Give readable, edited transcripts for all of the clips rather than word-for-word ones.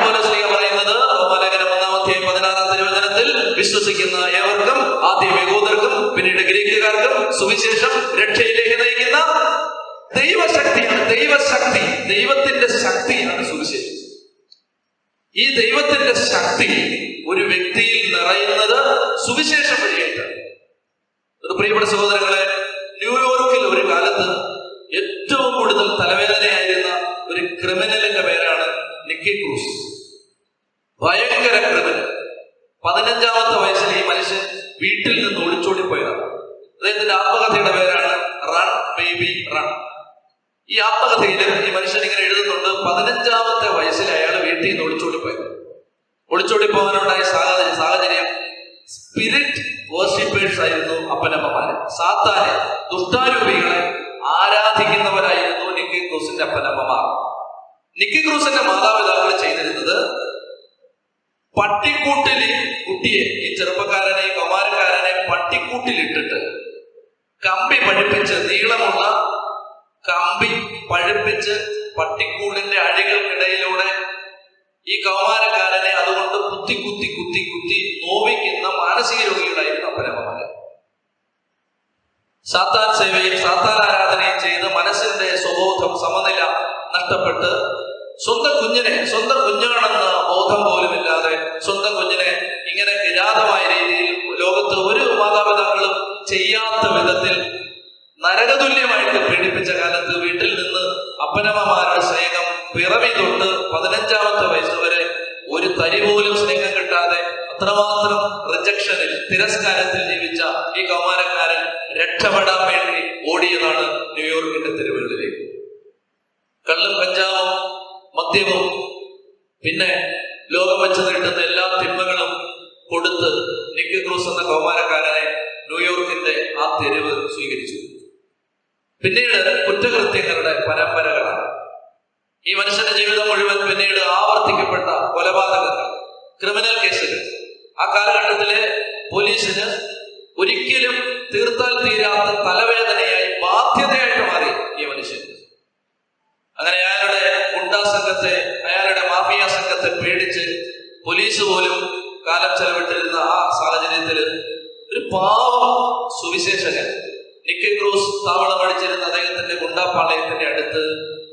പൗലോസ് പറയുന്നത് റോമാലേഖനം 1:16 വിശ്വസിക്കുന്ന ഏവർക്കും, ആദ്യം യഹൂദർക്കും പിന്നീട് ഗ്രീക്കുകാർക്കും സുവിശേഷം രക്ഷയിലേക്ക് നയിക്കുന്ന ദൈവശക്തിയാണ്. ദൈവശക്തി, ദൈവത്തിന്റെ ശക്തിയാണ് സുവിശേഷം. ഈ ദൈവത്തിന്റെ ശക്തി ഒരു വ്യക്തിയിൽ നിറയുന്നത് സുവിശേഷം വഴിയായിട്ടാണ്. പ്രിയപ്പെട്ട സഹോദരങ്ങളെ, ന്യൂയോർക്കിൽ ഒരു കാലത്ത് ഏറ്റവും കൂടുതൽ തലവേദനയായിരുന്ന ഒരു ക്രിമിനലിന്റെ പേരാണ് നിക്കി ക്രൂസ്. ഭയങ്കര ക്രിമിനൽ. 15-ാമത്തെ വയസ്സിൽ ഈ മനുഷ്യൻ വീട്ടിൽ നിന്ന് ഒളിച്ചോടിപ്പോയതാണ്. അദ്ദേഹത്തിന്റെ ആത്മകഥയുടെ പേരാണ് റൺ ബേബി റൺ. ഈ ആത്മകഥയിൽ ഈ മനുഷ്യൻ ഇങ്ങനെ എഴുതുന്നുണ്ട്, 15-ാമത്തെ വയസ്സിൽ അയാൾ വീട്ടിൽ നിന്ന് ഒളിച്ചോടിപ്പോയത്. ഒളിച്ചോടിപ്പോകാനുണ്ടായ സാഹചര്യം സ്പിരിറ്റ് വേർഷിപ്പേഴ്സ് ആയിരുന്നു അപ്പനമ്മമാര്. സാത്താനെ, ദുഷ്ടാരൂപികളെ ആരാധിക്കുന്നവരായിരുന്നു നിക്കി ക്രൂസിന്റെ അപ്പനമ്മമാർ. നിക്കി ക്രൂസിന്റെ മാതാപിതാക്കൾ ചെയ്തിരുന്നത് പട്ടിക്കൂട്ടിൽ കുട്ടിയെ, ഈ ചെറുപ്പക്കാരനെ, ഈ കൗമാരക്കാരനെ പട്ടിക്കൂട്ടിലിട്ടിട്ട് കമ്പി പഴിപ്പിച്ച്, നീളമുള്ള കമ്പി പഴിപ്പിച്ച് പട്ടിക്കൂടിന്റെ അഴികൾക്കിടയിലൂടെ ഈ കൗമാരക്കാരനെ അതുകൊണ്ട് കുത്തി കുത്തി കുത്തി കുത്തി നോവിക്കുന്ന മാനസിക രോഗികളായിരുന്നു അപ്പനമ്മമാര്. സാത്താൻ സേവയും സാത്താൻ ആരാധനയും ചെയ്ത് മനസ്സിന്റെ സ്വബോധം, സമനില നഷ്ടപ്പെട്ട് സ്വന്തം കുഞ്ഞാണെന്ന ബോധം പോലുമില്ലാതെ സ്വന്തം കുഞ്ഞിനെ ഇങ്ങനെ കിരാതമായ രീതിയിൽ ലോകത്ത് ഒരു മാതാപിതാക്കളും ചെയ്യാത്ത വിധത്തിൽ നരകതുല്യമായിട്ട് പീഡിപ്പിച്ച കാലത്ത് വീട്ടിൽ നിന്ന് അപ്പനമ്മമാരുടെ സ്നേഹം പിറവി തൊട്ട് 15-ാമത്തെ വയസ്സ് വരെ ഒരു തരി പോലും സ്നേഹം കിട്ടാതെ അത്രമാത്രം റിജക്ഷനിൽ, തിരസ്കാരത്തിൽ ജീവിച്ച ഈ കൗമാരക്കാരൻ രക്ഷപ്പെടാൻ വേണ്ടി ഓടിയതാണ് ന്യൂയോർക്കിന്റെ തെരുവുകളിലേക്ക്. കള്ളും കഞ്ചാവും മദ്യവും പിന്നെ ലോകം വെച്ച് നീട്ടുന്ന എല്ലാ തിന്മകളും കൊടുത്ത് നിക്കി ക്രൂസ് എന്ന കൗമാരക്കാരനെ ന്യൂയോർക്കിന്റെ ആ തെരുവ് സ്വീകരിച്ചു. പിന്നീട് കുറ്റകൃത്യങ്ങളുടെ പരമ്പരകളാണ്. ഈ മനുഷ്യന്റെ ജീവിതം മുഴുവൻ പിന്നീട് ആവർത്തിക്കപ്പെട്ട കൊലപാതകങ്ങൾ, ക്രിമിനൽ കേസുകൾ. ആ കാലഘട്ടത്തിലെ പോലീസിന് ഒരിക്കലും തീർത്താൽ തീരാത്ത തലവേദനയായി, ബാധ്യതയായിട്ട് മാറി ഈ മനുഷ്യൻ. അങ്ങനെ അയാളുടെ ഗുണ്ടാ സംഘത്തെ, അയാളുടെ മാഫിയ സംഘത്തെ പേടിച്ച് പോലീസ് പോലും കാലം ചെലവിട്ടിരുന്ന ആ സാഹചര്യത്തിൽ ഒരു പാവം സുവിശേഷകൻ നിക്കി ക്രൂസ് താവളമടിച്ചിരുന്ന അദ്ദേഹത്തിന്റെ ഗുണ്ടാപ്പാളയത്തിന്റെ അടുത്ത്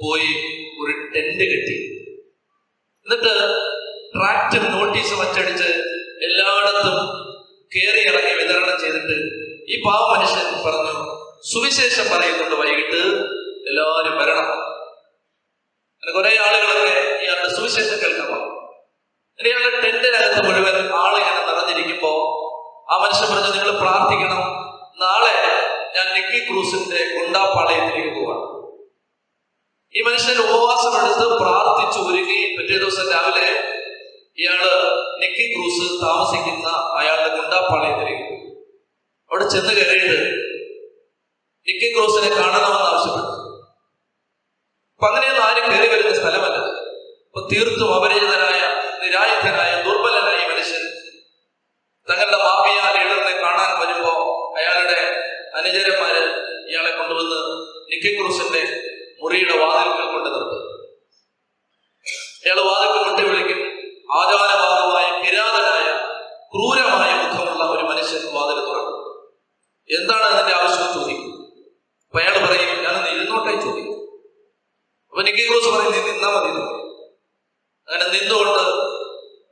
പോയി ഒരു ടെന്റ് കെട്ടി. എന്നിട്ട് ട്രാക്റ്റും നോട്ടീസും അച്ചടിച്ച് എല്ലായിടത്തും കയറി ഇറങ്ങി വിതരണം ചെയ്തിട്ട് ഈ പാവ മനുഷ്യൻ പറഞ്ഞു, സുവിശേഷം പറയുന്നുണ്ട്, വൈകിട്ട് എല്ലാവരും വരണം. കുറെ ആളുകളൊക്കെ ഇയാളുടെ സുവിശേഷം കേൾക്കാൻ പോകും. ഇയാളുടെ ടെന്റിനകത്ത് മുഴുവൻ ആളിങ്ങനെ നിറഞ്ഞിരിക്കുമ്പോ ആ മനുഷ്യൻ പറഞ്ഞു, നിങ്ങൾ പ്രാർത്ഥിക്കണം, നാളെ ഞാൻ നിക്കി ക്രൂസിന്റെ ഗുണ്ടാപ്പാളയത്തിലേക്ക് പോവാണ്. ഈ മനുഷ്യൻ ഉപവാസം എടുത്ത് പ്രാർത്ഥിച്ചു ഒരുങ്ങി പിറ്റേ ദിവസം രാവിലെ ഇയാള് നിക്കി ക്രൂസ് താമസിക്കുന്ന അയാളുടെ ഗുണ്ടാപ്പാളയത്തിലേക്ക് പോയി. അവിടെ ചെന്ന് കയറിയിട്ട് നിക്കി ക്രൂസിനെ കാണണമെന്ന് ആവശ്യപ്പെട്ടു. അപ്പൊ അങ്ങനെയൊന്നും ആരും കയറി വരുന്ന സ്ഥലമല്ല. അപ്പൊ തീർത്തും അപരിചിതനായ, നിരായുധനായ, ദുർബലനായ ഈ മനുഷ്യൻ തങ്ങളുടെ മാഫിയ ലീഡറിനെ കാണാൻ വരുമ്പോ അയാളുടെ അനുചരന്മാര് ഇയാളെ കൊണ്ടുവന്ന് നിക്കി ക്രൂസിന്റെ മുറിയുടെ വാതിൽക്കൽ കൊണ്ട് നിർത്തും. ഇയാള് വാതിൽക്ക് മുട്ടി വിളിക്കും. ആചാരഭാഗമായ, കിരാതനായ, ക്രൂരമായ മുഖമുള്ള ഒരു മനുഷ്യൻ വാതിൽ തുറക്കും. എന്താണ് അതിന്റെ ആവശ്യം ചോദിക്കും. അപ്പൊ അയാൾ പറയും, ഞാനൊന്ന് ഇരുന്നോട്ടെ ചോദിക്കും. അപ്പൊ നിക്കി ക്രൂസ് പറയും, നീ നിന്നാ മതി. അങ്ങനെ നിന്നുകൊണ്ട്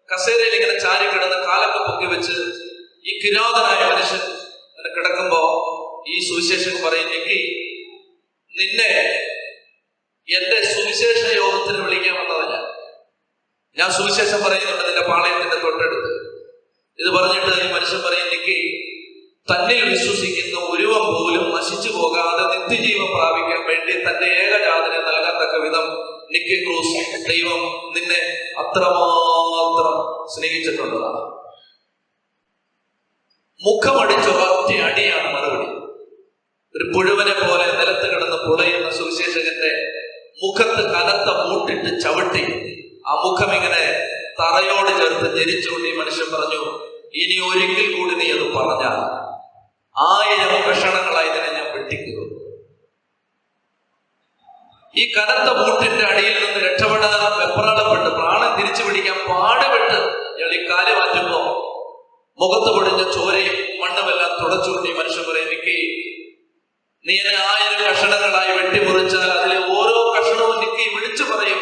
കസേരയിൽ ഇങ്ങനെ ചാരി കിടന്ന് കാലൊക്കെ പൊക്കി വെച്ച് ഈ കിരാതനായ മനുഷ്യൻ അങ്ങനെ കിടക്കുമ്പോ ഈ സുവിശേഷൻ പറയും, നിക്കി, നിന്നെ എന്റെ സുവിശേഷ യോഗത്തിന് വിളിക്കാൻ വന്നതല്ല. ഞാൻ സുവിശേഷം പറയുന്നുണ്ട് നിന്റെ പാളയത്തിന്റെ തൊട്ടടുത്ത്. ഇത് പറഞ്ഞിട്ട് ഈ മനുഷ്യൻ പറയും, നിക്കി, തന്നിൽ വിശ്വസിക്കുന്ന ഒരുവൻ പോലും നശിച്ചു പോകാതെ നിത്യജീവൻ പ്രാപിക്കാൻ വേണ്ടി തന്റെ ഏകജാതനെ നൽകാൻ തക്ക വിധം നിക്കി ക്രൂസ്, ദൈവം നിന്നെ അത്രമാത്രം സ്നേഹിച്ചിട്ടുള്ളതാണ്. മുഖമടിച്ച ഒറ്റ അടിയാണ് മറുപടി. ഒരു പുഴുവനെ പോലെ നിലത്ത് കിടന്ന് പുളയുന്ന സുവിശേഷകന്റെ മുഖത്ത് കനത്ത മൂട്ടിട്ട് ചവിട്ടി ആ മുഖം ഇങ്ങനെ തറയോട് ചേർത്ത് ജനിച്ചുകൊണ്ട് ഈ മനുഷ്യൻ പറഞ്ഞു, ഇനി ഒരിക്കൽ കൂടി നീ അത് പറഞ്ഞാൽ 1000 കഷണങ്ങളായി ഇതിനെ ഞാൻ വെട്ടിക്കുന്നു. ഈ കനത്ത മൂട്ടിന്റെ അടിയിൽ നിന്ന് രക്ഷപ്പെടാൻ വെപ്രാളപ്പെട്ട് പ്രാണൻ തിരിച്ചു പിടിക്കാൻ പാടുപെട്ട് ഇയാൾ ഈ കാല് മാറ്റുമ്പോ മുഖത്ത് പൊടിഞ്ഞ ചോരയും മണ്ണുമെല്ലാം തുടച്ചുകൊണ്ട് ഈ മനുഷ്യൻ പറയും, നിക്കി, നീ എന്നെ 1000 കഷണങ്ങളായി വെട്ടിമുറിച്ചാൽ അതിലെ ഓരോ കഷണവും നിക്കി വിളിച്ചു പറയും,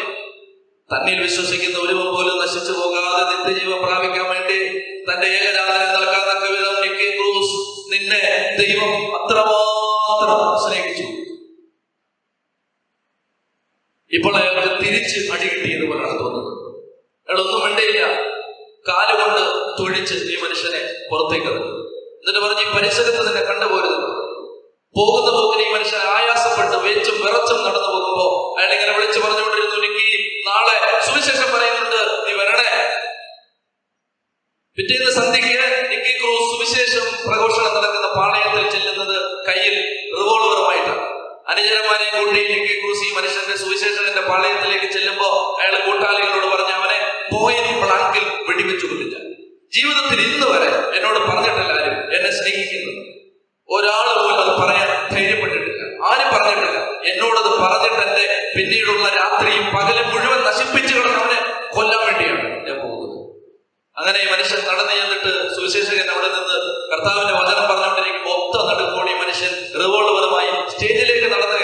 തന്നിൽ വിശ്വസിക്കുന്ന ഒരുവൻ പോലും നശിച്ചു പോകാതെ നിത്യജീവൻ പ്രാപിക്കാൻ വേണ്ടി തന്റെ ഏകജാതനെ നൽകാൻ തക്ക വിധം നിക്കി ക്രൂസ് നിന്നെ ദൈവം അത്രമാത്രം സ്നേഹിച്ചു. ഇപ്പോൾ അയാൾക്ക് തിരിച്ച് അടി കിട്ടിയതുപോലാണ് തോന്നുന്നത്. അയാളൊന്നും വേണ്ടയില്ല, കാലുകൊണ്ട് തൊഴിച്ച് ഈ മനുഷ്യനെ പുറത്തേക്ക് ഇറങ്ങി. എന്നിട്ട് പറഞ്ഞ്, ഈ പരിസരത്ത് തന്നെ കണ്ടുപോരുത്. പോകുന്ന പോകിന് ഈ മനുഷ്യൻ ആയാസപ്പെട്ട് വെച്ചും വിറച്ചും നടന്നു പോകുമ്പോ അയാൾ ഇങ്ങനെ വിളിച്ചു പറഞ്ഞുകൊണ്ടിരുന്നു, എനിക്ക് നാളെ സുവിശേഷം പറയുന്നുണ്ട്, നീ വരണേ. പിറ്റേന്ന് സന്ധ്യയ്ക്ക് നിക്കി ക്രൂസ് സുവിശേഷം പ്രഘോഷണം നടക്കുന്ന പാളയത്തിൽ ചെല്ലുന്നത് കയ്യിൽ റിവോൾവറുമായിട്ടാണ്. അനുചരന്മാരെ കൂട്ടി നിക്കി ക്രൂസ് ഈ മനുഷ്യന്റെ സുവിശേഷകന്റെ പാളയത്തിലേക്ക് ചെല്ലുമ്പോ അയാൾ കൂട്ടാളികളോട് പറഞ്ഞ, അവനെ പോയിന്റ് ബ്ലാങ്കിൽ വെടിവെച്ചു കൊല്ലില്ല. ജീവിതത്തിൽ ഇന്ന് വരെ എന്നോട് പറഞ്ഞിട്ടില്ല ആരും എന്നെ സ്നേഹിക്കുന്നു. ഒരാൾ പോലും അത് പറയാൻ ധൈര്യപ്പെട്ടിട്ടില്ല. ആരും പറഞ്ഞിട്ടില്ല. എന്നോടത് പറഞ്ഞിട്ട് എന്റെ പിന്നീടുള്ള രാത്രിയും പകലും മുഴുവൻ നശിപ്പിച്ചു കിടന്ന് അവനെ കൊല്ലാൻ വേണ്ടിയാണ് ഞാൻ പോകുന്നത്. അങ്ങനെ ഈ മനുഷ്യൻ നടന്നു ചെന്നിട്ട് സുവിശേഷകൻ അവിടെ നിന്ന് കർത്താവിന്റെ വചനം പറഞ്ഞുകൊണ്ടിരിക്കുമ്പോൾ ഒത്ത നടുക്കോടി മനുഷ്യൻ റിവോൾവറുമായി സ്റ്റേജിലേക്ക് നടന്നു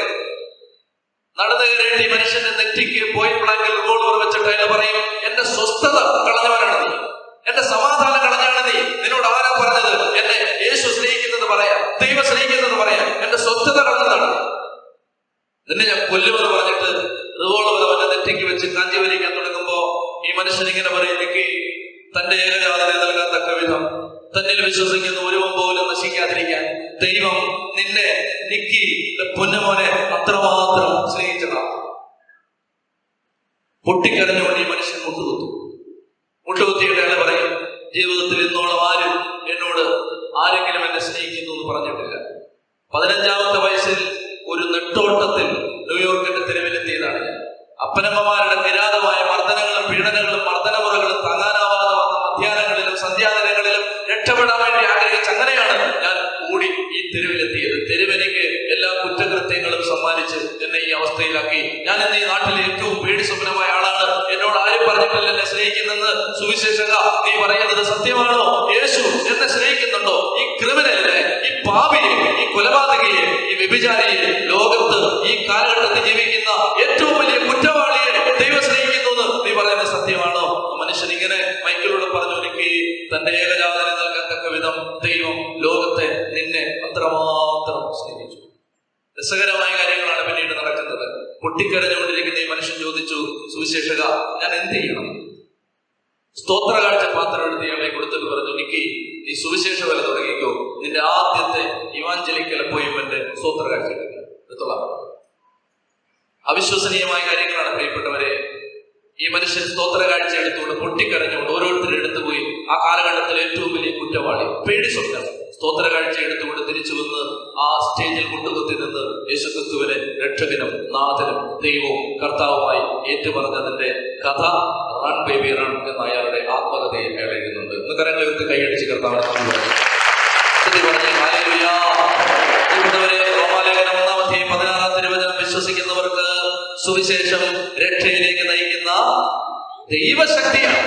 കയറിയിട്ട് ഈ മനുഷ്യന്റെ നെറ്റിക്ക് പോയിന്റ് ബ്ലാങ്കിൽ റിവോൾവർ വെച്ചിട്ട് അയാൾ പറയും, എന്റെ സ്വസ്ഥത കളഞ്ഞവനാണ് നീ, എന്റെ സമാധാനം കളഞ്ഞാണ് നീ. നിന്നോട് ആരാ പറഞ്ഞത് എന്നെ യേശു സ്നേഹിക്കുന്നത് പറയാം, ദൈവം സ്നേഹിക്കുന്നത് പറയാം, എന്റെ സ്വസ്ഥത കളഞ്ഞതാണ്, നിന്നെ ഞാൻ കൊല്ലുമെന്ന് പറഞ്ഞിട്ട് റിവോൾവർ അവന്റെ നെറ്റിക്ക് വെച്ച് കാഞ്ചി വലിക്കാൻ തുടങ്ങുമ്പോ ഈ മനുഷ്യൻ ഇങ്ങനെ പറയും, എനിക്ക് തന്റെ ഏകജാതനെ നൽകാൻ തക്ക വിധം തന്നിൽ വിശ്വസിക്കുന്ന ഒരുവൻ പോലും നശിക്കാതിരിക്കാൻ ദൈവം നിന്നെ നിക്കി പൊന്നുമോനെ അത്രമാത്രം സ്നേഹിച്ചതാണ്. പൊട്ടിക്കരഞ്ഞുകൊണ്ട് ഈ മനുഷ്യൻ മുട്ടുകുത്തിയിട്ട് അയാൾ പറയും, ജീവിതത്തിൽ ഇന്നോളം ആരും എന്നോട് ആരെങ്കിലും എന്നെ സ്നേഹിക്കുന്നു എന്ന് പറഞ്ഞിട്ടില്ല. 15-ാമത്തെ വയസ്സിൽ ഒരു നെട്ടോട്ടത്തിൽ ന്യൂയോർക്കിന്റെ തെരുവിലെത്തിയതാണ് ഞാൻ. അപ്പനമ്മമാരുടെ കിരാതമായ മർദ്ദനങ്ങളും പീഡനങ്ങളും മർദ്ദനമുറകളും താങ്ങാനാവാതെ വന്ന മധ്യാഹ്നങ്ങളിലും സന്ധ്യാദിനങ്ങളിലും രക്ഷപ്പെടാൻ വേണ്ടി ആഗ്രഹിച്ച് അങ്ങനെയാണ് ഞാൻ കൂടി ഈ തെരുവിലെത്തിയത്. തെരുവെനിക്ക് എല്ലാ കുറ്റകൃത്യങ്ങളും സമ്മാനിച്ച് എന്നെ ഈ അവസ്ഥയിലാക്കി. ഞാൻ ഇന്ന് ഈ നാട്ടിലെ ഏറ്റവും പേടി സ്വപ്നമായ ആളാണ്. എന്നോട് ആരും പറഞ്ഞിട്ടില്ല എന്നെ സ്നേഹിക്കുന്നെന്ന്. സുവിശേഷക, നീ പറയുന്നത് സത്യമാണോ? യേശു എന്നെ സ്നേഹിക്കുന്നുണ്ടോ? ഈ ക്രിമിനലിനെ, ഈ പാപിയെ, ഈ കൊലപാതകയെ, ഈ വ്യഭിചാരിയെ, ലോകത്ത് ഈ കാലഘട്ടത്തിൽ ജീവിക്കുന്ന ഏറ്റവും വലിയ കുറ്റവാളിയെ ദൈവം സ്നേഹിക്കുന്നു എന്ന് നീ പറയുന്നത് സത്യമാണോ? മനുഷ്യൻ ഇങ്ങനെ മൈക്കിലൂടെ പറഞ്ഞു, എനിക്ക് തന്റെ ഏകജാതനെ നൽകാൻ തക്ക വിധം ദൈവം ലോകത്തെ നിന്നെ അത്രമാത്രം സ്നേഹിച്ചു. രസകരമായ കാര്യങ്ങളാണ് പിന്നീട് നടക്കുന്നത്. പൊട്ടിക്കരഞ്ഞുകൊണ്ടിരിക്കുന്ന ഈ മനുഷ്യൻ ചോദിച്ചു, സുവിശേഷക, ഞാൻ എന്ത് ചെയ്യണം? സ്തോത്ര കാഴ്ച പാത്രം എടുത്ത് ഇയാളെ കൊടുത്തിട്ട് പറഞ്ഞു, എനിക്ക് ഈ സുവിശേഷ വില തുടങ്ങിക്കോ, നിന്റെ ആദ്യത്തെ ഇവാഞ്ചലിക്കൽ അപ്പോയിന്റ്മെന്റ് സ്തോത്ര കാഴ്ച എടുത്തോളാം. അവിശ്വസനീയമായ കാര്യങ്ങളാണ് പ്രിയപ്പെട്ടവരെ. ഈ മനുഷ്യൻ സ്തോത്ര കാഴ്ച എടുത്തുകൊണ്ട് പൊട്ടിക്കരഞ്ഞുകൊണ്ട് ഓരോരുത്തരും എടുത്തുപോയി. ആ കാലഘട്ടത്തിലെ ഏറ്റവും വലിയ കുറ്റവാളി, പേടി സ്വപ്നം, സ്തോത്ര കാഴ്ച എടുത്തുകൊണ്ട് തിരിച്ചു വന്ന് ആ സ്റ്റേജിൽ മുട്ടുകുത്തി നിന്ന് യേശുക്രിസ്തുവിനെ രക്ഷകനും നാഥനും ദൈവവും കർത്താവുമായി ഏറ്റുപറഞ്ഞതിന്റെ കഥ റൺ ബേബി റൺ എന്ന അയാളുടെ ആത്മകഥയിൽ അയാൾ എഴുതുന്നുണ്ട്. ഇന്ന് കരങ്ങളെടുത്ത് കൈയടിച്ച് കർത്താവിനെ റോമാലേഖനം 1-ാം തിരുവചനം വിശ്വസിക്കുന്നവർക്ക് സുവിശേഷം രക്ഷയിലേക്ക് നയിക്കുന്ന ദൈവശക്തിയാണ്.